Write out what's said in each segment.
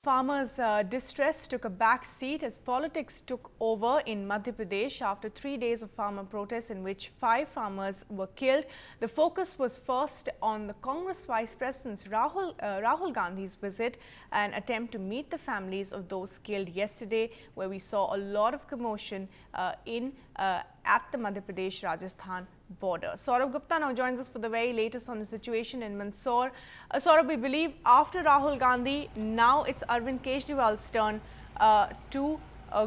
Farmers' distress took a back seat as politics took over in Madhya Pradesh after 3 days of farmer protests in which 5 farmers were killed. The focus was first on the Congress Vice President Rahul Gandhi's visit and attempt to meet the families of those killed yesterday, where we saw a lot of commotion at the Madhya Pradesh-Rajasthan border. Saurabh Gupta now joins us for the very latest on the situation in Mandsaur. Saurabh, we believe after Rahul Gandhi, now it's Arvind Kejriwal's turn to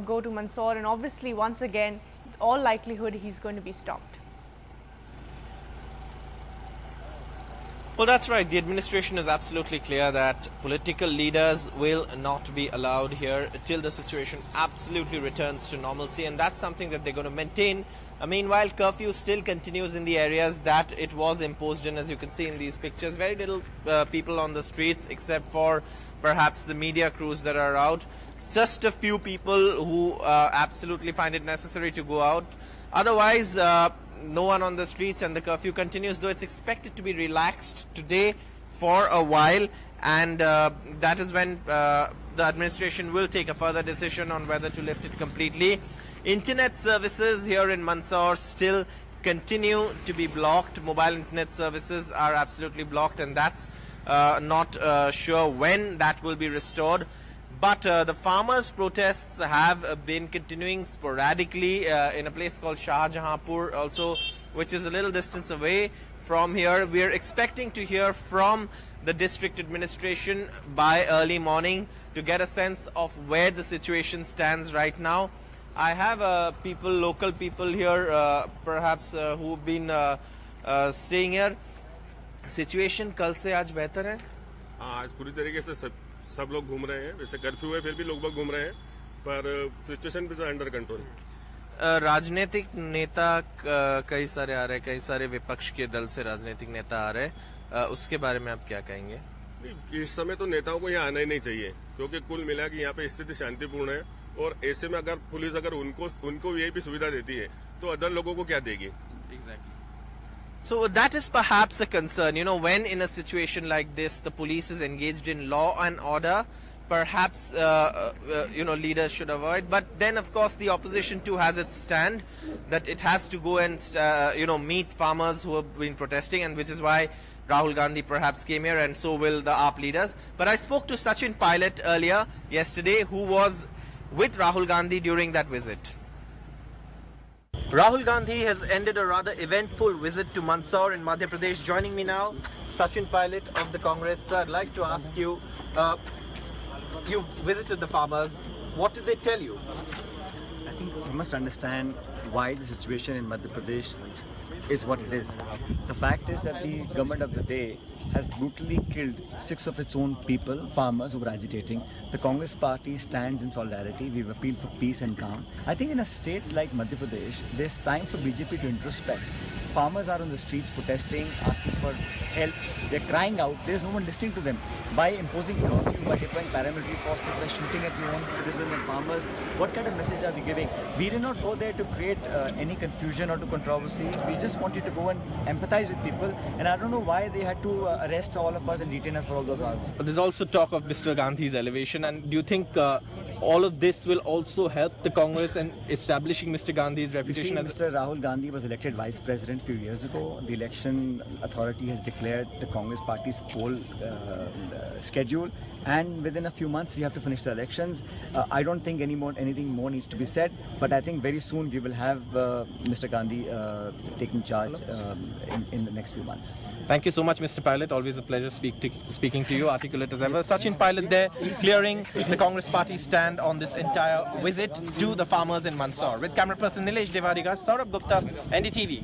go to Mandsaur, and obviously once again, all likelihood he's going to be stopped. Well, that's right. The administration is absolutely clear that political leaders will not be allowed here till the situation absolutely returns to normalcy, and that's something that they're going to maintain. Meanwhile, curfew still continues in the areas that it was imposed in, as you can see in these pictures. Very little people on the streets except for perhaps the media crews that are out. Just a few people who absolutely find it necessary to go out. Otherwise, no one on the streets, and the curfew continues, though it's expected to be relaxed today for a while, and that is when the administration will take a further decision on whether to lift it completely. Internet services here in Mandsaur still continue to be blocked. Mobile internet services are absolutely blocked, and that's not sure when that will be restored. But the farmers' protests have been continuing sporadically in a place called Shahjahanpur also, which is a little distance away from here. We are expecting to hear from the district administration by early morning to get a sense of where the situation stands right now. I have local people here, perhaps who've been staying here. Situation कल से आज बेहतर है? आज पूरी तरीके से सब लोग घूम रहे हैं. वैसे कर्फ्यू है, फिर भी लोग घूम रहे हैं, पर सिचुएशन भी अंडर कंट्रोल है. राजनीतिक नेता कई सारे आ रहे हैं, कई सारे विपक्ष के दल से राजनीतिक नेता आ रहे हैं, उसके बारे में आप क्या कहेंगे? इस समय तो नेताओं को यहाँ आना ही नहीं चाहिए, क्योंकि कुल मिला कि यहाँ पे स्थिति शांतिपूर्ण है, और ऐसे में अगर पुलिस उनको यही भी सुविधा देती है तो अदर लोगों को क्या देगी? Exactly. So that is perhaps a concern, you know, when in a situation like this the police is engaged in law and order, perhaps leaders should avoid. But then of course the opposition too has its stand that it has to go and meet farmers who have been protesting, and which is why Rahul Gandhi perhaps came here, and so will the AAP leaders. But I spoke to Sachin Pilot earlier yesterday, who was with Rahul Gandhi during that visit. Rahul Gandhi has ended a rather eventful visit to Mandsaur in Madhya Pradesh. Joining me now, Sachin Pilot of the Congress. Sir, I'd like to ask you, you visited the farmers. What did they tell you? I think we must understand why the situation in Madhya Pradesh is what it is. The fact is that the government of the day has brutally killed 6 of its own people, farmers who were agitating. The Congress party stands in solidarity. We've appealed for peace and calm. I think in a state like Madhya Pradesh, there's time for BJP to introspect. Farmers are on the streets protesting, asking for help. They're crying out. There's no one listening to them. By imposing curfew, by deploying paramilitary forces, by shooting at your own citizens and farmers, what kind of message are we giving? We did not go there to create any confusion or to controversy. We just wanted to go and empathize with people. And I don't know why they had to arrest all of us and detain us for all those hours. But there's also talk of Mr. Gandhi's elevation. And do you think all of this will also help the Congress in establishing Mr. Gandhi's reputation? You see, Mr. Rahul Gandhi was elected vice president a few years ago. The election authority has declared the Congress party's poll schedule, and within a few months we have to finish the elections. I don't think anything more needs to be said, but I think very soon we will have Mr. Gandhi taking charge in the next few months. Thank you so much, Mr. Pilot. Always a pleasure speaking to you, articulate as ever. Sachin Pilot there, clearing the Congress party stand on this entire visit to the farmers in Mandsaur. With camera person Nilesh Devadiga, Saurabh Gupta, NDTV.